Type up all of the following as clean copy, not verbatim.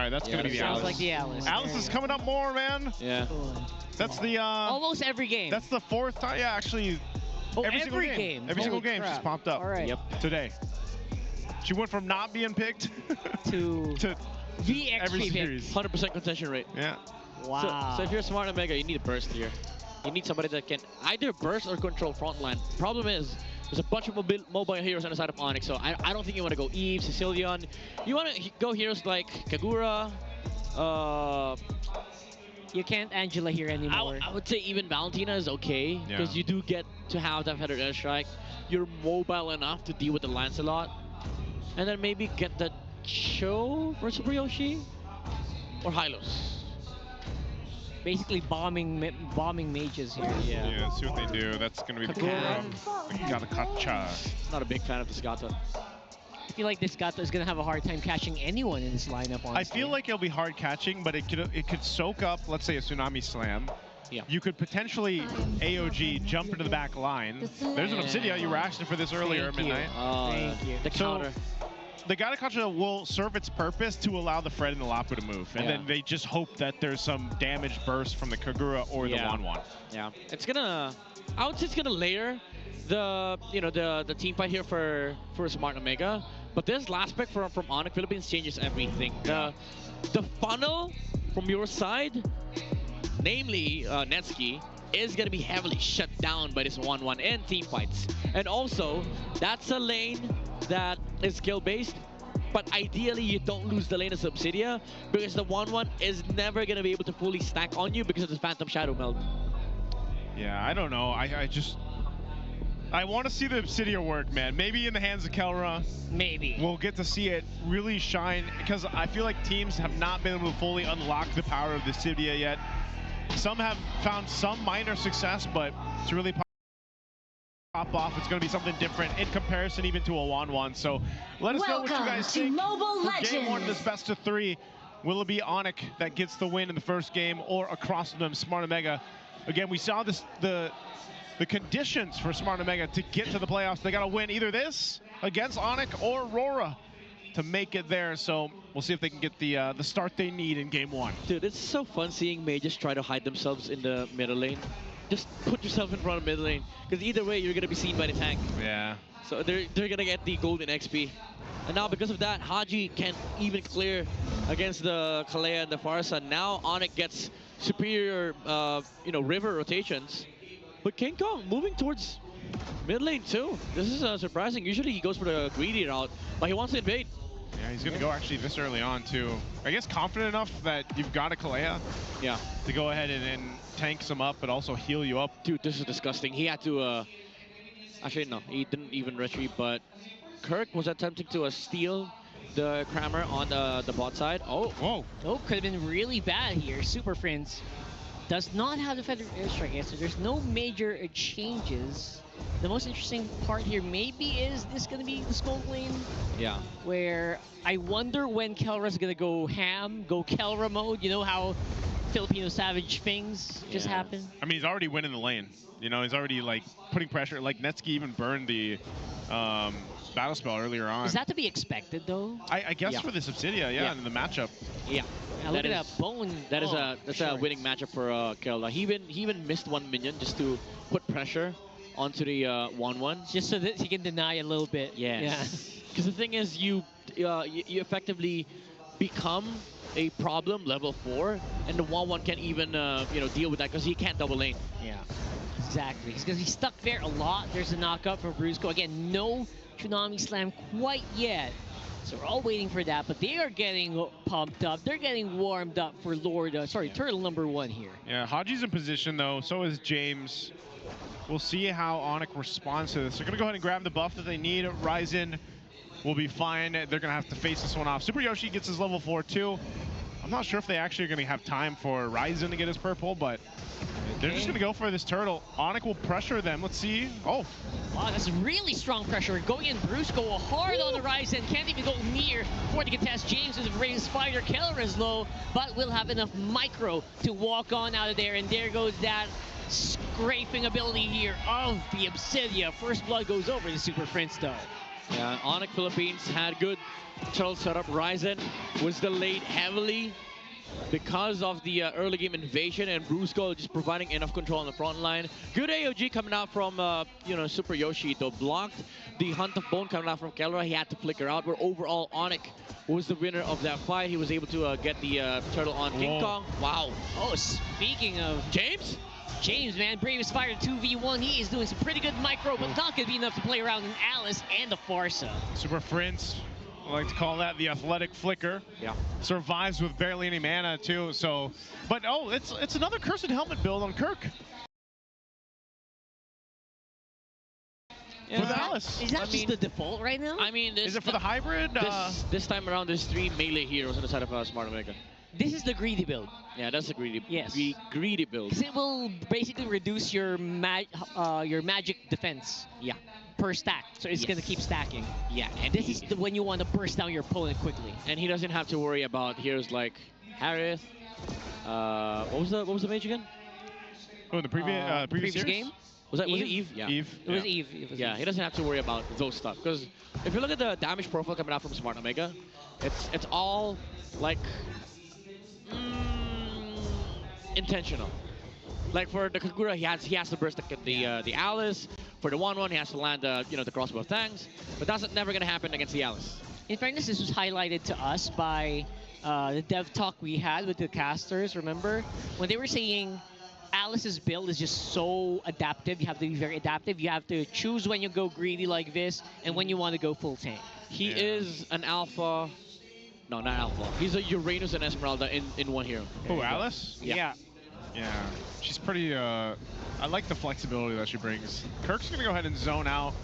right, that's going to be the Alice. Sounds like the Alice. Alice is coming up more, man. Yeah. That's the... almost every game. That's the 4th time. Yeah, actually, every single game. Every single game she's popped up. All right. Yep. Today. She went from not being picked to VX every series. 100% contention rate. Yeah. Wow. So if you're smart Omega, you need a burst here. You need somebody that can either burst or control frontline. Problem is, there's a bunch of mobile heroes on the side of ONIC, so I don't think you want to go Eve, Sicilian. You want to go heroes like Kagura. You can't Angela here anymore. I would say even Valentina is okay, because you do get to have that feathered airstrike. You're mobile enough to deal with the Lancelot. And then maybe get the Cho for Super Yoshi or Hylos. Basically bombing mages here. Yeah, see what they do. That's going to be the Gata. Not a big fan of this Gata. I feel like this Gata is going to have a hard time catching anyone in this lineup, honestly. I feel like it'll be hard catching, but it could soak up, let's say, a Tsunami Slam. Yeah. You could potentially AOG jump into the back line. There's an Obsidia. You were asking for this earlier at midnight. Thank you. The counter. The Gata will serve its purpose to allow the Fred and the Lapu to move, and then they just hope that there's some damage burst from the Kagura or the Wanwan. Yeah, it's gonna. I would say it's gonna layer the the team fight here for Smart Omega, but this last pick from ONIC Philippines changes everything. The funnel from your side, namely Netsuki, is gonna be heavily shut down by this 1-1 and team fights, and also that's a lane that is skill-based, but ideally you don't lose the lane of Subsidia because the 1-1 is never going to be able to fully stack on you because of the Phantom Shadow meld. Yeah, I don't know. I want to see the Obsidia work, man. Maybe in the hands of Kelra. Maybe. We'll get to see it really shine because I feel like teams have not been able to fully unlock the power of the Obsidia yet. Some have found some minor success, but to really pop off, it's going to be something different in comparison even to a 1-1. So let us know what you guys think for game 1 of this best of 3. Will it be ONIC that gets the win in the first game, or across from them Smart Omega? Again, we saw the conditions for Smart Omega to get to the playoffs. They got to win either this against ONIC or Aurora to make it there. So we'll see if they can get the start they need in game 1. Dude, it's so fun seeing mages try to hide themselves in the middle lane. Just put yourself in front of mid lane, because either way you're gonna be seen by the tank. Yeah. So they're gonna get the golden XP, and now because of that, Haji can't even clear against the Kalea and the Farsa. Now ONIC gets superior, river rotations, but King Kong moving towards mid lane too. This is surprising. Usually he goes for the greedy route, but he wants to invade. Yeah, he's going to go actually this early on, too. I guess confident enough that you've got a Kalea to go ahead and tank some up, but also heal you up. Dude, this is disgusting. He had to, actually, no, he didn't even retreat, but Kirk was attempting to steal the Kramer on the bot side. Oh, whoa. Oh, could have been really bad here. Super Friends does not have the feathered airstrike yet, so there's no major changes. The most interesting part here maybe is this going to be the Skull lane. Yeah. Where I wonder when Kelra's going to go ham, go Kelra mode. You know how Filipino savage things just happen? I mean, he's already winning the lane. You know, he's already, like, putting pressure. Like, Netsuki even burned the battle spell earlier on. Is that to be expected, though? I guess for the Subsidia, in the matchup. Yeah. Look at that bone. That's a winning matchup for Kelra. He even missed one minion just to put pressure onto the 1-1. Just so that he can deny a little bit. Yes. Because the thing is, you effectively become a problem level 4, and the 1-1 can't even deal with that because he can't double lane. Yeah. Exactly. He's going to be stuck there a lot. There's a knockup for Brusco. Again, no Tsunami Slam quite yet. So we're all waiting for that, but they are getting pumped up. They're getting warmed up for Turtle number 1 here. Yeah, Haji's in position though. So is James. We'll see how ONIC responds to this. They're gonna go ahead and grab the buff that they need. Ryzen will be fine. They're gonna have to face this one off. Super Yoshi gets his level 4 too. I'm not sure if they actually are gonna have time for Ryzen to get his purple, but they're just gonna go for this turtle. ONIC will pressure them. Let's see. Oh. Wow, that's really strong pressure. Going in, Brusco hard on the Ryzen. Can't even go near for the contest. James with a raised spider. Keller is low, but will have enough micro to walk on out of there. And there goes that scraping ability here of the Obsidia. First blood goes over the Super Friends though. Yeah, ONIC Philippines had good turtle setup. Ryzen was delayed heavily because of the early game invasion, and Brusco just providing enough control on the front line. Good AOG coming out from Super Yoshi, though blocked the Hunt of Bone coming out from Kellera. He had to flicker out, where overall ONIC was the winner of that fight. He was able to get the turtle on King Kong. Wow. Oh, speaking of James, man, Bravest Fire 2v1. He is doing some pretty good micro, but not going to be enough to play around in Alice and the Farsa. Super Prince, I like to call that the athletic flicker. Yeah. Survives with barely any mana too. So, but oh, it's another Cursed Helmet build on Kirk. Yeah. With Alice. Is that just the default right now? I mean, Is it for the hybrid? This time around, there's 3 melee heroes on the side of Smart Omega. This is the greedy build. Yeah, that's a greedy, yes. greedy build. Because it will basically reduce your magic defense. Yeah. Per stack, so it's going to keep stacking. Yeah, and this is when you want to burst down your opponent quickly. And he doesn't have to worry about heroes like Harith. What was the mage again? Oh, the previous game. Was it Eve? Yeah. It was Eve. Yeah, he doesn't have to worry about those stuff, because if you look at the damage profile coming out from Smart Omega, it's all like intentional. Like for the Kagura, he has to burst the Alice. For the 1-1, he has to land the crossbow tanks, but that's never gonna happen against the Alice. In fairness, this was highlighted to us by the dev talk we had with the casters. Remember when they were saying Alice's build is just so adaptive. You have to be very adaptive. You have to choose when you go greedy like this and when you want to go full tank. He is an alpha. No, not alpha. He's a Uranus and Esmeralda in one hero. Oh, Alice? Yeah. Yeah, she's pretty, I like the flexibility that she brings. Kirk's gonna go ahead and zone out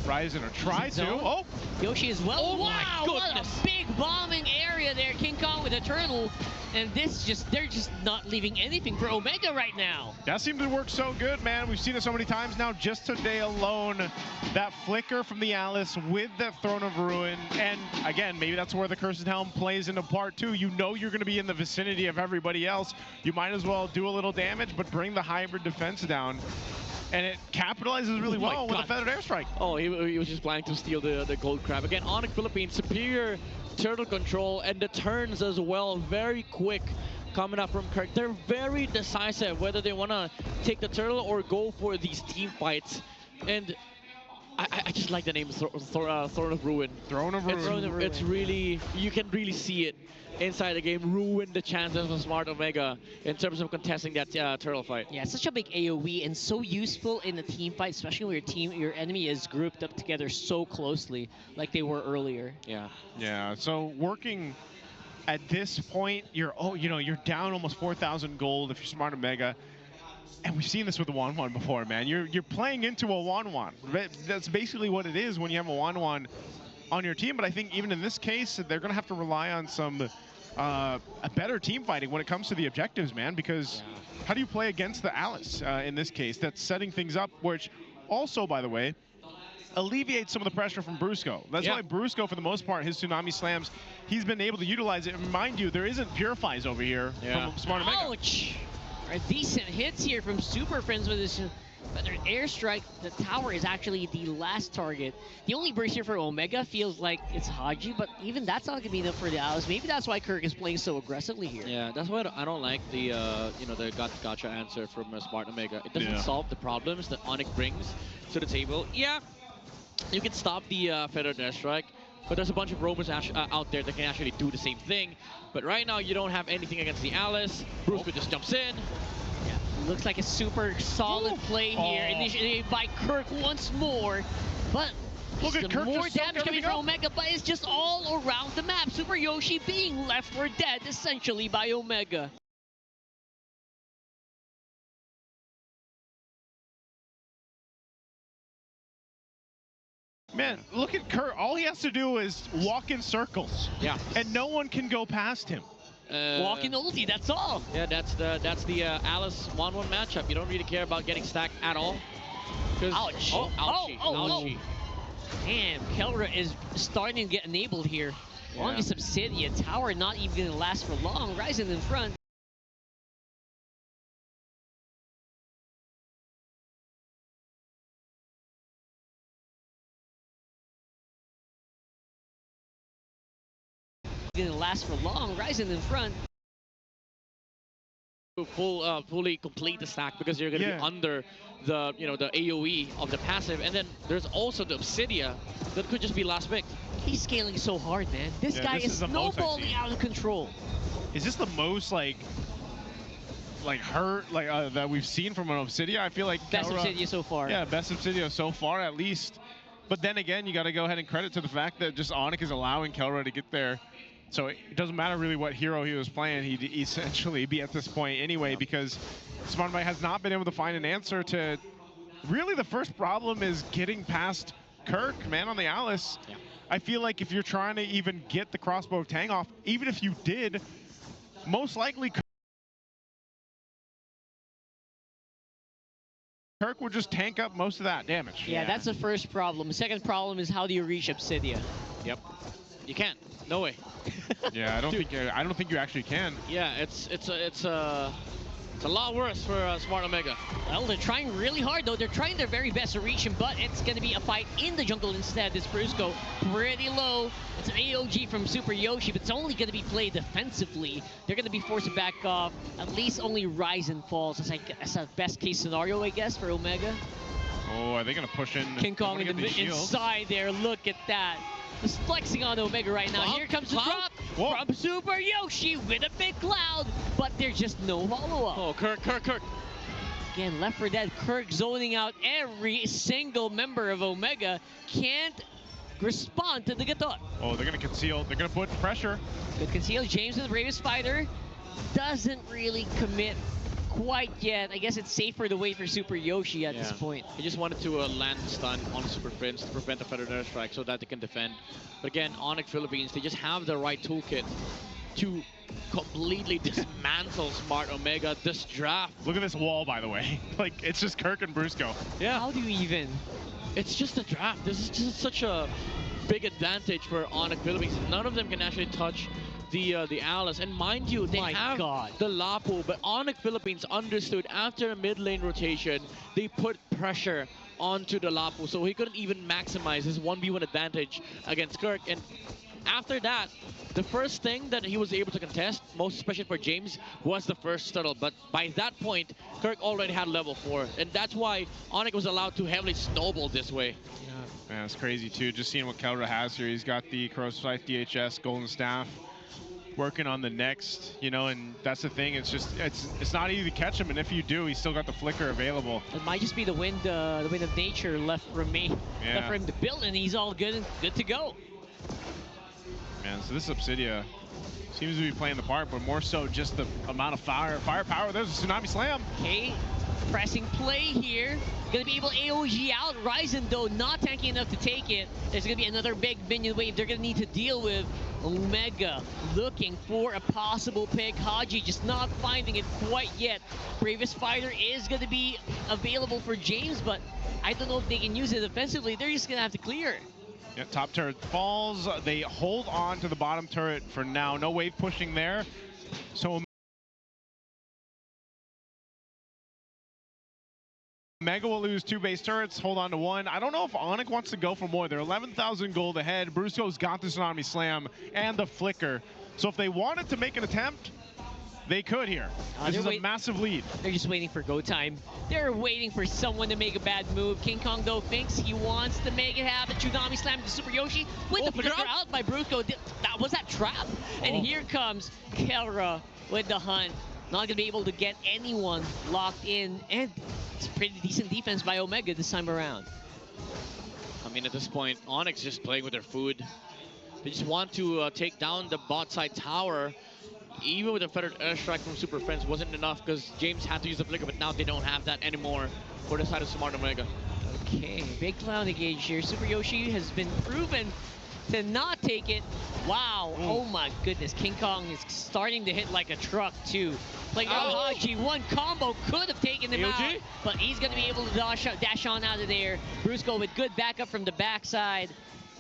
Ryzen, or try to. Oh! Yoshi as well. Oh, wow, my goodness. What a big bombing area there. King Kong with a turtle. And they're just not leaving anything for Omega right now. That seemed to work so good, man. We've seen it so many times now. Just today alone, that flicker from the Alice with that Throne of Ruin. And again, maybe that's where the Cursed Helm plays into part two. You know you're going to be in the vicinity of everybody else. You might as well do a little damage, but bring the hybrid defense down. And it capitalizes really well with a feathered airstrike. Oh, he was just planning to steal the gold crab. Again, ONIC Philippines, superior turtle control, and the turns as well, very quick coming up from Kirk. They're very decisive whether they want to take the turtle or go for these team fights. And I just like the name Throne of Ruin. Throne of Ruin. It's really, you can really see it inside the game, ruin the chances of Smart Omega in terms of contesting that turtle fight. Yeah, such a big AoE and so useful in the team fight, especially when your enemy is grouped up together so closely like they were earlier. Yeah. Yeah, so working at this point, you're down almost 4,000 gold if you're Smart Omega. And we've seen this with the 1-1 before, man. You're playing into a 1-1. That's basically what it is when you have a 1-1 on your team. But I think even in this case, they're going to have to rely on some a better team fighting when it comes to the objectives, man. Because how do you play against the Alice in this case? That's setting things up, which also, by the way, alleviates some of the pressure from Brusco. That's why Brusco, for the most part, his Tsunami Slams, he's been able to utilize it. And mind you, there isn't Purifies over here from Smart Omega. Ouch! Decent hits here from Super Friends with his airstrike. The tower is actually the last target. The only burst here for Omega feels like it's Haji, but even that's not going to be enough for the Alice. Maybe that's why Kirk is playing so aggressively here. Yeah, that's why I don't like the the gotcha answer from Smart Omega. It doesn't solve the problems that ONIC brings to the table. Yeah, you can stop the feathered airstrike, but there's a bunch of Romans out there that can actually do the same thing. But right now, you don't have anything against the Alice. Brusco just jumps in. Yeah, looks like a super solid play here, initiated by Kirk once more. But look at Kirk, more damage coming from Omega, but it's just all around the map. Super Yoshi being left for dead, essentially, by Omega. Man, look at Kurt. All he has to do is walk in circles. Yeah. And no one can go past him. Walk in ulti, that's all. Yeah, that's the Alice 1-1 matchup. You don't really care about getting stacked at all. Ouch. Ouchie. Man, Kellera is starting to get enabled here. Longest Obsidian Tower not even going to last for long. Ryzen in front. gonna last for long. Ryzen in front. Fully complete the stack because you're going to be under the the AoE of the passive, and then there's also the Obsidia that could just be last pick. He's scaling so hard, man. This guy is snowballing out of control. Is this the most like hurt that we've seen from an Obsidia? I feel like best Obsidia so far. Yeah, best Obsidia so far at least. But then again, you got to go ahead and credit to the fact that just ONIC is allowing Kelra to get there. So it doesn't matter really what hero he was playing, he'd essentially be at this point anyway, because SmartMega has not been able to find an answer to... Really, the first problem is getting past Kirk, man, on the Alice. Yeah. I feel like if you're trying to even get the crossbow Tang off, even if you did, most likely Kirk would just tank up most of that damage. Yeah, that's the first problem. The second problem is how do you reach Obsidia? Yep. You can't. No way. Yeah, I don't think you actually can. Yeah, it's a lot worse for Smart Omega. Well, they're trying really hard though. They're trying their very best to reach him, but it's going to be a fight in the jungle instead. This Brusco pretty low. It's an AOG from Super Yoshi, but it's only going to be played defensively. They're going to be forced to back off. At least only Ryzen falls. That's a best case scenario, I guess, for Omega. Oh, are they going to push in? King Kong inside there. Look at that. Just flexing on Omega right now. Here comes the drop from Super Yoshi with a big cloud, but there's just no follow-up. Oh, Kirk. Again, Left 4 Dead, Kirk zoning out every single member of Omega. Can't respond to the Gatot. Oh, they're going to conceal. They're going to put pressure. Good conceal. James, the bravest fighter, doesn't really commit quite yet. I guess it's safer to wait for Super Yoshi at this point. He just wanted to land stun on Super Prince to prevent a Feather Nerve Strike so that they can defend. But again, ONIC Philippines, they just have the right toolkit to completely dismantle Smart Omega this draft. Look at this wall, by the way. Like, it's just Kirk and Brusco. Yeah. How do you even? It's just a draft. This is just such a big advantage for ONIC Philippines. None of them can actually touch the Alice, and mind you, they have the Lapu, but ONIC Philippines understood after a mid lane rotation, they put pressure onto the Lapu, so he couldn't even maximize his 1v1 advantage against Kirk. And after that, the first thing that he was able to contest, most especially for James, was the first turtle. But by that point, Kirk already had level 4, and that's why ONIC was allowed to heavily snowball this way. Yeah, man, it's crazy too. Just seeing what Kelra has here. He's got the Crowscythe DHS Golden Staff, working on the next, and that's the thing. It's just it's not easy to catch him, and if you do, he's still got the flicker available. It might just be the wind of nature left for me, left for him to build, and he's all good to go. Man, so this Obsidia seems to be playing the part, but more so just the amount of firepower. There's a Tsunami Slam. Okay, pressing play here. Gonna be able to AOG out. Ryzen, though, not tanky enough to take it. There's gonna be another big minion wave they're gonna need to deal with. Omega looking for a possible pick. Haji just not finding it quite yet. Bravest Fighter is gonna be available for James, but I don't know if they can use it offensively. They're just gonna have to clear. Yeah, top turret falls. They hold on to the bottom turret for now. No wave pushing there. So Omega will lose 2 base turrets, hold on to 1. I don't know if ONIC wants to go for more. They're 11,000 gold ahead. Brusco's got the Tsunami Slam and the Flicker. So if they wanted to make an attempt, they could here. This is a massive lead. They're just waiting for go time. They're waiting for someone to make a bad move. King Kong, though, thinks he wants to make it happen. Tsunami Slam to Super Yoshi with the Flicker out by Brusco. Was that trap? And here comes Kelra with the hunt. Not going to be able to get anyone locked in. And it's pretty decent defense by Omega this time around. I mean, at this point, ONIC's just playing with their food. They just want to take down the bot side tower. Even with a Feathered Airstrike from Super Friends wasn't enough because James had to use the Flicker, but now they don't have that anymore for the side of Smart Omega. Okay, big cloud engage here. Super Yoshi has been proven to not take it. Wow, oh my goodness. King Kong is starting to hit like a truck too. Playing out Haji, one combo could have taken him out, but he's gonna be able to dash on out of there. Brusco with good backup from the backside.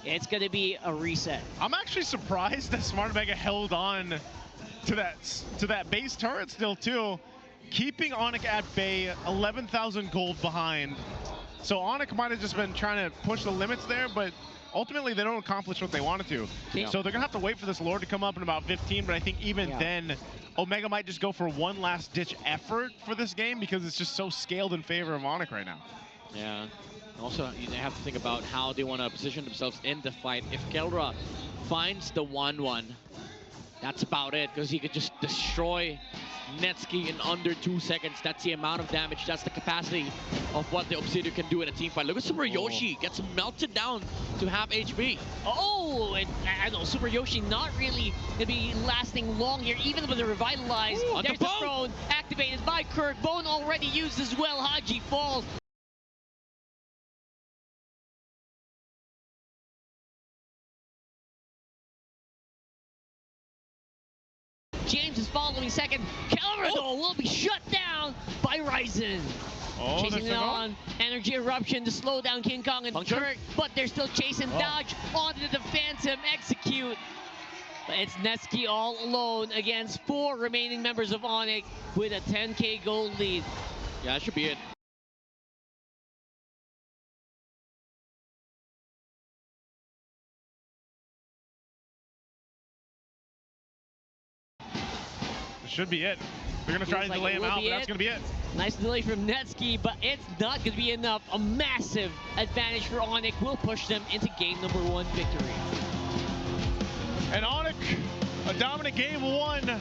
It's gonna be a reset. I'm actually surprised that Smart Omega held on to that base turret still too, keeping ONIC at bay, 11,000 gold behind. So ONIC might have just been trying to push the limits there, but ultimately they don't accomplish what they wanted to. Yeah. So they're gonna have to wait for this Lord to come up in about 15, but I think even then, Omega might just go for one last ditch effort for this game because it's just so scaled in favor of ONIC right now. Yeah. Also, you have to think about how they want to position themselves in the fight. If Kelra finds the 1-1, that's about it, because he could just destroy Netsky in under 2 seconds. That's the amount of damage. That's the capacity of what the Obsidian can do in a team fight. Look at Super Yoshi. Gets melted down to half HP. Oh, and I know Super Yoshi not really gonna be lasting long here, even with the revitalized. Ooh, there's the throne activated by Kirk. Bone already used as well. Haji falls. James is following second. Kelrador will be shut down by Ryzen. Oh, Chasing it on. Energy Eruption to slow down King Kong and Kirk, but they're still chasing dodge onto the Phantom. Execute. But it's Netsky all alone against 4 remaining members of ONIC with a 10K gold lead. Yeah, that should be it. Should be it. They're going to try to delay him out, but that's going to be it. Nice delay from Netsky, but it's not going to be enough. A massive advantage for ONIC will push them into game number 1 victory. And ONIC, a dominant game 1.